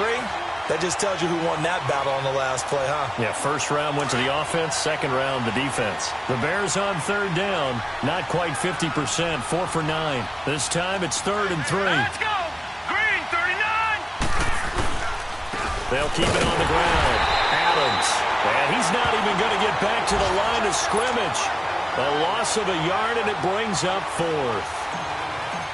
that just tells you who won that battle on the last play, huh? Yeah, 1st round went to the offense, 2nd round the defense. The Bears on 3rd down, not quite 50%, 4 for 9. This time it's 3rd and 3. Let's go! Green, 39! They'll keep it on the ground. Adams, and he's not even going to get back to the line of scrimmage. A loss of a yard, and it brings up 4th.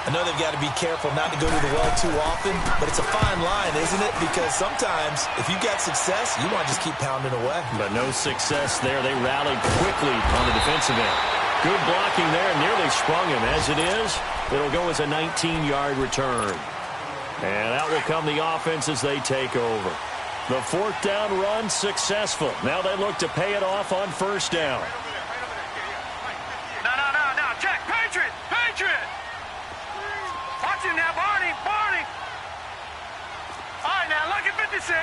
I know they've got to be careful not to go to the well too often, but it's a fine line, isn't it? Because sometimes, if you got success, you want to just keep pounding away. But no success there. They rallied quickly on the defensive end. Good blocking there, nearly sprung him. As it is, it'll go as a 19-yard return. And out will come the offense as they take over. The 4th down run successful. Now they look to pay it off on 1st down. No, check, Patriot! Watch him now, Barney! All right, now, lucky 56!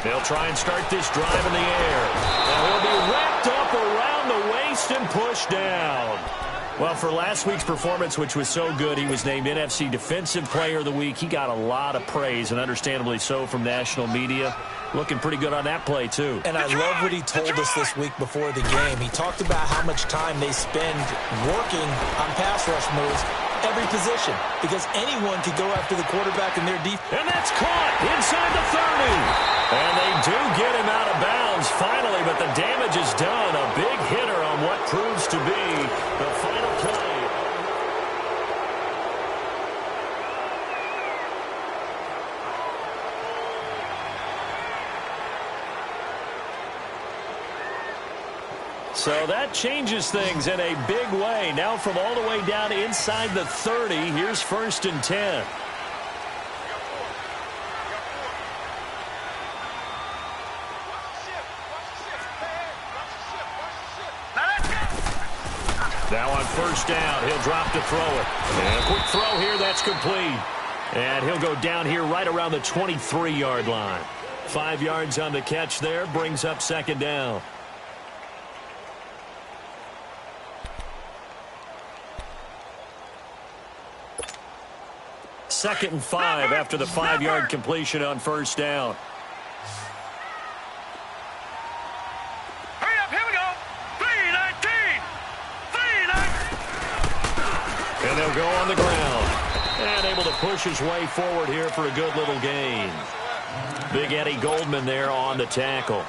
They'll try and start this drive in the air. And he'll be wrapped up around the waist and pushed down. Well, for last week's performance, which was so good, he was named NFC Defensive Player of the Week. He got a lot of praise, and understandably so, from national media. Looking pretty good on that play, too. And I love what he told us this week before the game. He talked about how much time they spend working on pass rush moves, every position, because anyone could go after the quarterback in their defense. And that's caught inside the 30. And they do get him out of bounds finally, but the damage is done. A big hitter on what proves to be the final play. So that changes things in a big way. Now from all the way down inside the 30, here's 1st and 10. Now on 1st down, he'll drop to throw it. And a quick throw here, that's complete. And he'll go down here right around the 23-yard line. 5 yards on the catch there, brings up 2nd down. Second and 5 after the 5-yard completion on 1st down. Hurry up, here we go. 3-19. And they'll go on the ground. And able to push his way forward here for a good little gain. Big Eddie Goldman there on the tackle.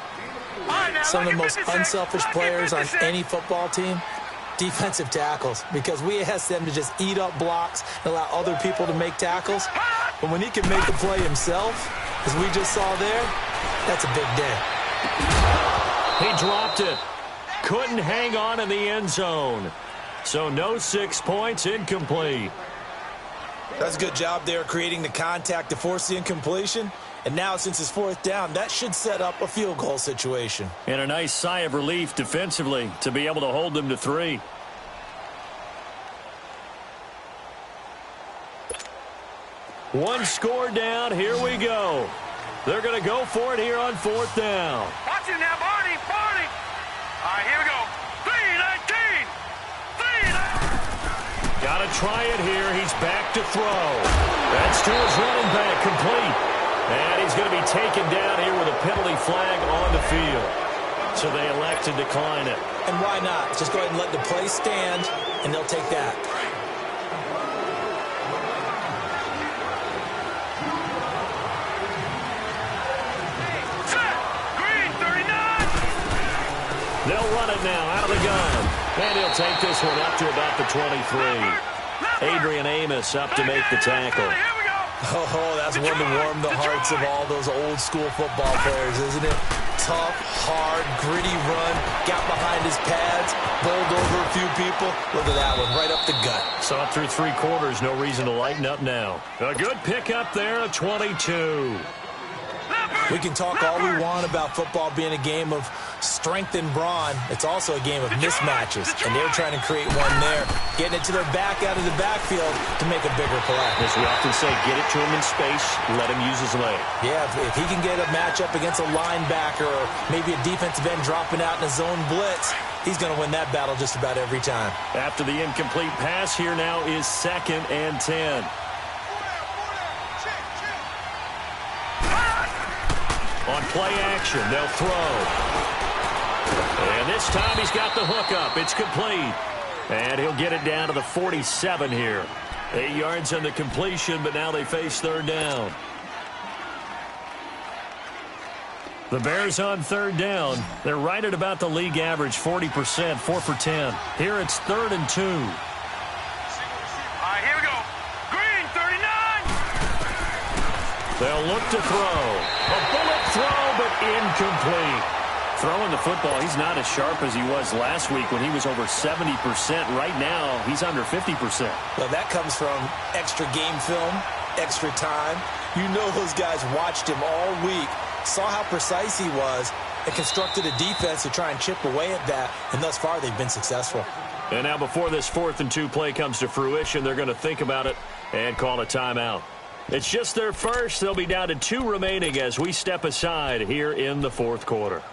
Some of the most unselfish players on any football team, defensive tackles, because we ask them to just eat up blocks and allow other people to make tackles. But when he can make the play himself, as we just saw there, that's a big day. He dropped it. Couldn't hang on in the end zone. So no 6 points, incomplete. That's a good job there creating the contact to force the incompletion. And now, since it's 4th down, that should set up a field goal situation. And a nice sigh of relief defensively to be able to hold them to 3. One score down. Here we go. They're going to go for it here on 4th down. Watch it now, Barney. All right, here we go. 3-19. Got to try it here. He's back to throw. That's to his running back, complete. And he's going to be taken down here with a penalty flag on the field. So they elect to decline it. And why not? Just go ahead and let the play stand, and they'll take that. Green, 39. They'll run it now out of the gun. And he'll take this one up to about the 23. Adrian Amos up to make the tackle. Here we go. Oh, that's one to warm the hearts of all those old school football players, isn't it? Tough, hard, gritty run, got behind his pads, bowled over a few people. Look at that one, right up the gut. Saw it through 3 quarters, no reason to lighten up now. A good pickup there, a 22. We can talk all we want about football being a game of strength and brawn. It's also a game of mismatches, and they're trying to create one there, getting it to their back out of the backfield to make a bigger play. As we often say, get it to him in space, let him use his leg. Yeah, if he can get a matchup against a linebacker or maybe a defensive end dropping out in a zone blitz, he's going to win that battle just about every time. After the incomplete pass, here now is 2nd and 10. On play action, they'll throw. And this time he's got the hook up. It's complete. And he'll get it down to the 47 here. 8 yards on the completion, but now they face 3rd down. The Bears on 3rd down. They're right at about the league average, 40%, 4 for 10. Here it's 3rd and 2. All right, here we go. Green, 39. They'll look to throw. A bullet throw, but incomplete. Throwing the football, he's not as sharp as he was last week when he was over 70%. Right now, he's under 50%. Well, that comes from extra game film, extra time. You know those guys watched him all week, saw how precise he was, and constructed a defense to try and chip away at that, and thus far they've been successful. And now before this 4th and 2 play comes to fruition, they're going to think about it and call a timeout. It's just their first. They'll be down to 2 remaining as we step aside here in the 4th quarter.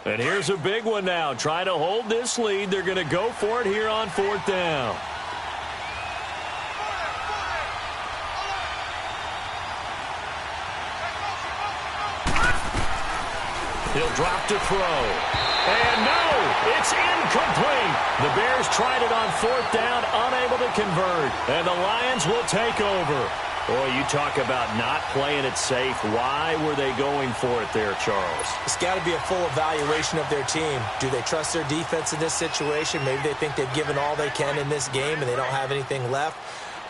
And here's a big one now. Trying to hold this lead. They're going to go for it here on 4th down. He'll drop to throw. And no, it's incomplete. The Bears tried it on 4th down, unable to convert. And the Lions will take over. Boy, you talk about not playing it safe. Why were they going for it there, Charles? It's got to be a full evaluation of their team. Do they trust their defense in this situation? Maybe they think they've given all they can in this game and they don't have anything left.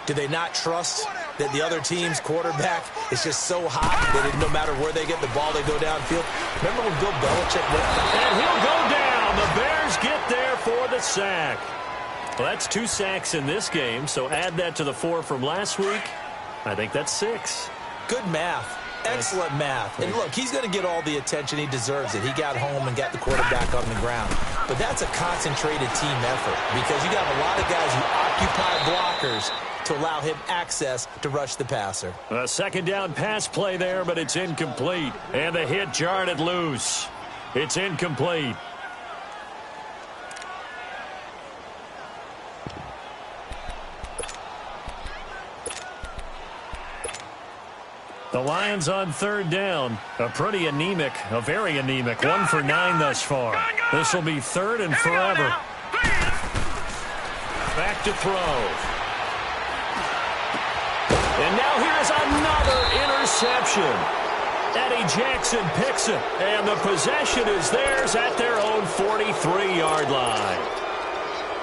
Do they not trust that the other team's quarterback is just so hot that no matter where they get the ball, they go downfield? Remember when Bill Belichick went? And he'll go down. The Bears get there for the sack. Well, that's 2 sacks in this game, so add that to the 4 from last week. I think that's 6. Good math. Excellent math. And look, he's going to get all the attention. He deserves it. He got home and got the quarterback on the ground. But that's a concentrated team effort because you got a lot of guys who occupy blockers to allow him access to rush the passer. A 2nd down pass play there, but it's incomplete. And the hit jarred it loose. It's incomplete. The Lions on 3rd down. A pretty anemic, a very anemic. 1 for 9 thus far. This will be 3rd and forever. Back to throw. And now here's another interception. Eddie Jackson picks it. And the possession is theirs at their own 43-yard line.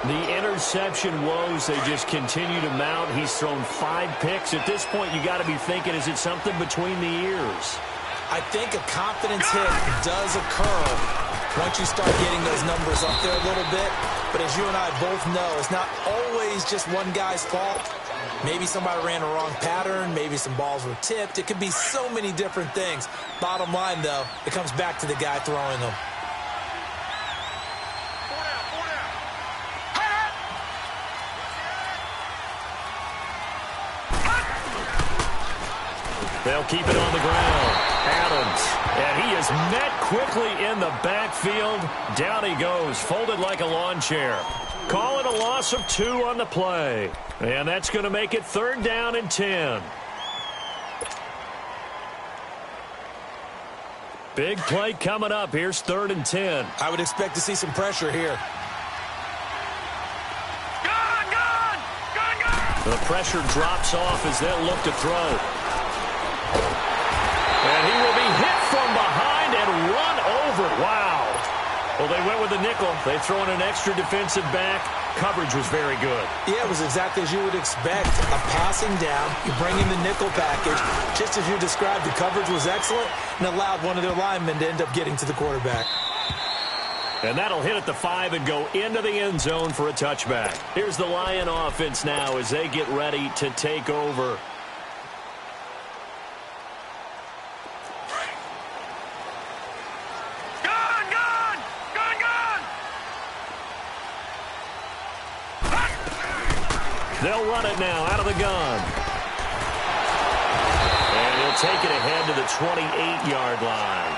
The interception woes, they just continue to mount. He's thrown 5 picks. At this point, you got to be thinking, is it something between the ears? I think a confidence hit does occur once you start getting those numbers up there a little bit. But as you and I both know, it's not always just one guy's fault. Maybe somebody ran a wrong pattern. Maybe some balls were tipped. It could be so many different things. Bottom line, though, it comes back to the guy throwing them. They'll keep it on the ground. Adams. And he is met quickly in the backfield. Down he goes, folded like a lawn chair. Call it a loss of 2 on the play. And that's going to make it 3rd down and 10. Big play coming up. Here's 3rd and 10. I would expect to see some pressure here. The pressure drops off as they'll look to throw. And he will be hit from behind and run over. Wow. Well, they went with the nickel. They throw in an extra defensive back. Coverage was very good. Yeah, it was exactly as you would expect. A passing down, you bring in the nickel package. Just as you described, the coverage was excellent and allowed one of their linemen to end up getting to the quarterback. And that'll hit at the 5 and go into the end zone for a touchback. Here's the Lion offense now as they get ready to take over. They'll run it now out of the gun. And he'll take it ahead to the 28-yard line.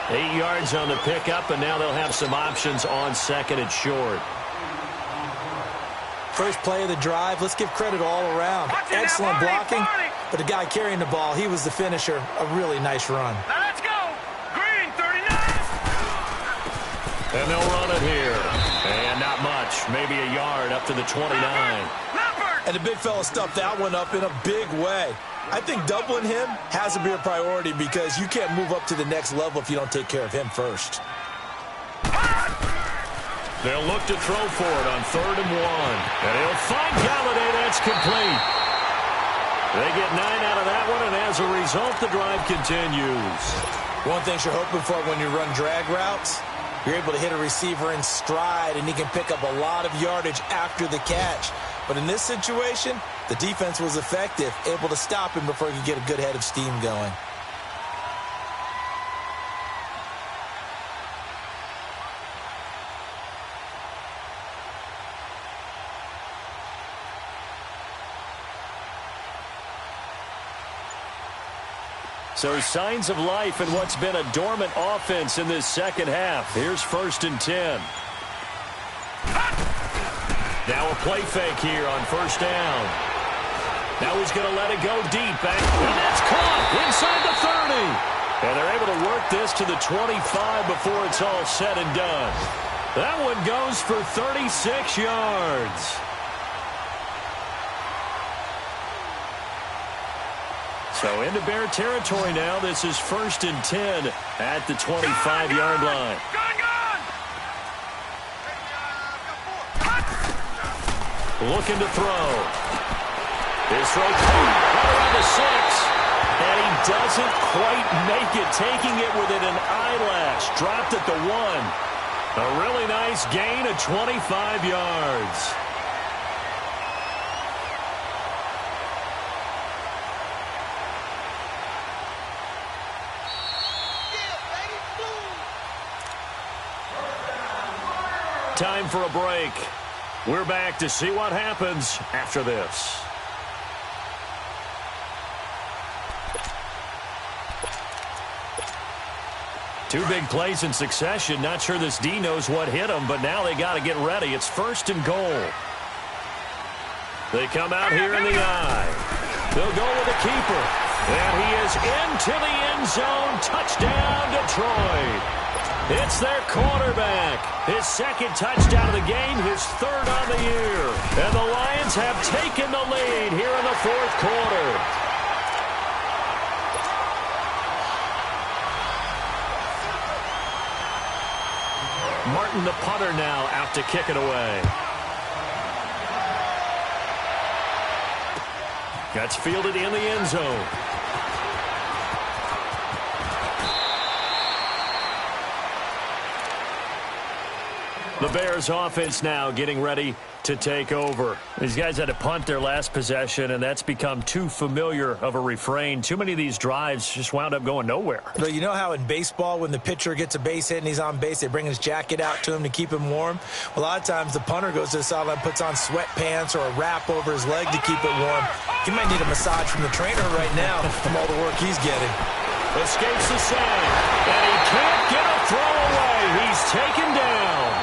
8 yards on the pickup, and now they'll have some options on 2nd and short. First play of the drive, let's give credit all around. Excellent blocking, but the guy carrying the ball, he was the finisher. A really nice run. Now let's go. Green, 39. And they'll run it here. And not much, maybe a yard up to the 29. And the big fella stuffed that one up in a big way. I think doubling him has to be a priority because you can't move up to the next level if you don't take care of him first. They'll look to throw for it on 3rd and 1. And he'll find Galladay. That's complete. They get 9 out of that one, and as a result, the drive continues. One thing you're hoping for when you run drag routes, you're able to hit a receiver in stride, and he can pick up a lot of yardage after the catch. But in this situation, the defense was effective, able to stop him before he could get a good head of steam going. So signs of life in what's been a dormant offense in this second half. Here's 1st and 10. Now a play fake here on 1st down. Now he's going to let it go deep. And that's caught inside the 30. And they're able to work this to the 25 before it's all said and done. That one goes for 36 yards. So into Bear territory now. This is 1st and 10 at the 25-yard line. Looking to throw. His throw right around the 6. And he doesn't quite make it, taking it within an eyelash. Dropped at the 1. A really nice gain of 25 yards. Time for a break. We're back to see what happens after this. Two big plays in succession. Not sure this D knows what hit him, but now they got to get ready. It's 1st and goal. They come out here in the eye. They'll go with the keeper. And he is into the end zone. Touchdown, Detroit. It's their quarterback. His 2nd touchdown of the game, his 3rd on the year. And the Lions have taken the lead here in the 4th quarter. Martin, the punter, now out to kick it away. That's fielded in the end zone. The Bears offense now getting ready to take over. These guys had to punt their last possession, and that's become too familiar of a refrain. Too many of these drives just wound up going nowhere. But you know how in baseball, when the pitcher gets a base hit and he's on base, they bring his jacket out to him to keep him warm? Well, a lot of times the punter goes to the sideline, puts on sweatpants or a wrap over his leg to keep it warm. He might need a massage from the trainer right now from all the work he's getting. Escapes the save, and he can't get a throw away. He's taken down.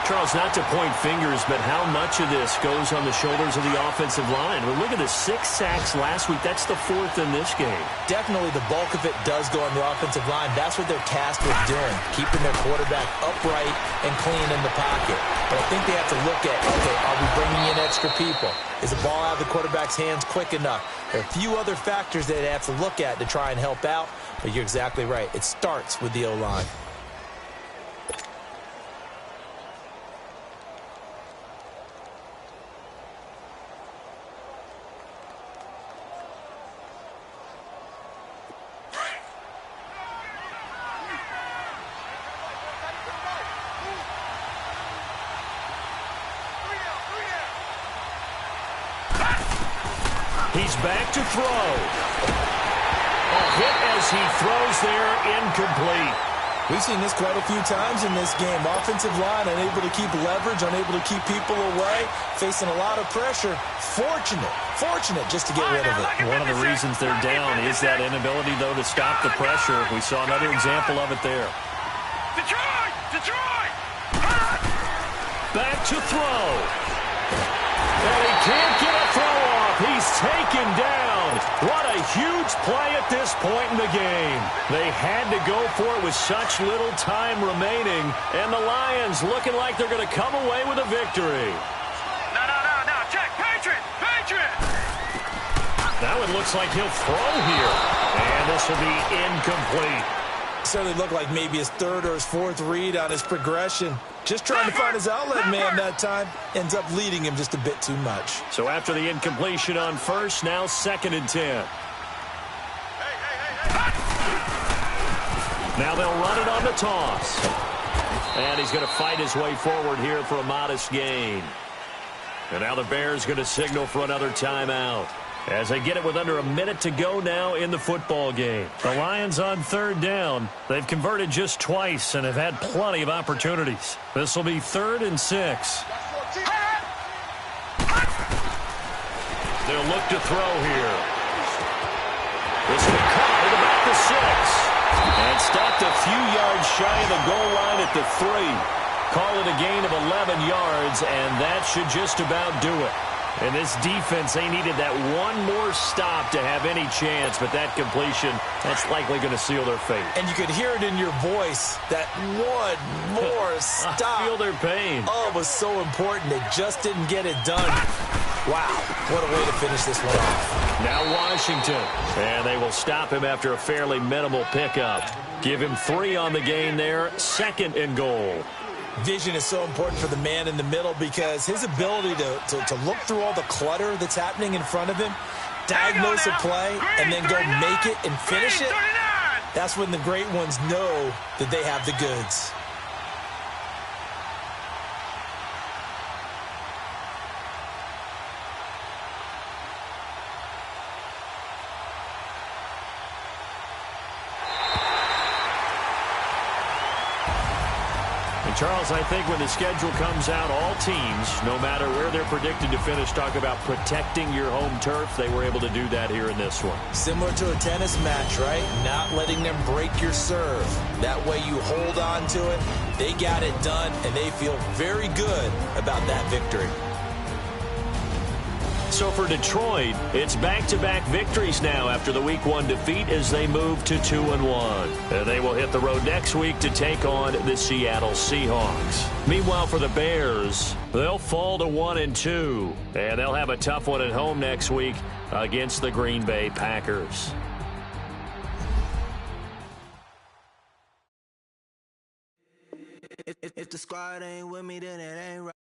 Charles, not to point fingers, but how much of this goes on the shoulders of the offensive line? Well, look at the 6 sacks last week. That's the 4th in this game. Definitely the bulk of it does go on the offensive line. That's what they're tasked with doing, keeping their quarterback upright and clean in the pocket. But I think they have to look at, okay, are we bringing in extra people? Is the ball out of the quarterback's hands quick enough? There are a few other factors that they have to look at to try and help out, but you're exactly right. It starts with the O-line. He's back to throw. A hit as he throws there, incomplete. We've seen this quite a few times in this game. Offensive line unable to keep leverage, unable to keep people away, facing a lot of pressure. Fortunate just to get rid of it. One of the reasons they're down is that inability, though, to stop the pressure. We saw another example of it there. Detroit! Back to throw. And he can't get a throw off. He's taken down. What a huge play at this point in the game. They had to go for it with such little time remaining. And the Lions looking like they're going to come away with a victory. No. Check. Patriot! Now it looks like he'll throw here. And this will be incomplete. Certainly looked like maybe his 3rd or his 4th read on his progression. Just trying to find his outlet man that time. Ends up leading him just a bit too much. So after the incompletion on first, now 2nd and 10. Now they'll run it on the toss. And he's going to fight his way forward here for a modest gain. And now the Bears going to signal for another timeout as they get it with under a minute to go now in the football game. The Lions on 3rd down. They've converted just twice and have had plenty of opportunities. This will be 3rd and 6. They'll look to throw here. This will be caught at about the 6. And stopped a few yards shy of the goal line at the 3. Call it a gain of 11 yards, and that should just about do it. And this defense, they needed that one more stop to have any chance, but that completion, that's likely going to seal their fate. And you could hear it in your voice, that one more stop. I feel their pain. Oh, it was so important. They just didn't get it done. Wow, what a way to finish this one off. Now Washington, and they will stop him after a fairly minimal pickup. Give him 3 on the gain there, 2nd and goal. Vision is so important for the man in the middle because his ability to look through all the clutter that's happening in front of him, diagnose a play, and then go make it and finish it, that's when the great ones know that they have the goods. Charles, I think when the schedule comes out, all teams, no matter where they're predicted to finish, talk about protecting your home turf. They were able to do that here in this one. Similar to a tennis match, right? Not letting them break your serve. That way you hold on to it. They got it done, and they feel very good about that victory. So for Detroit, it's back-to-back victories now after the Week 1 defeat as they move to 2-1. They will hit the road next week to take on the Seattle Seahawks. Meanwhile, for the Bears, they'll fall to 1-2, and they'll have a tough one at home next week against the Green Bay Packers. If the squad ain't with me, then it ain't right.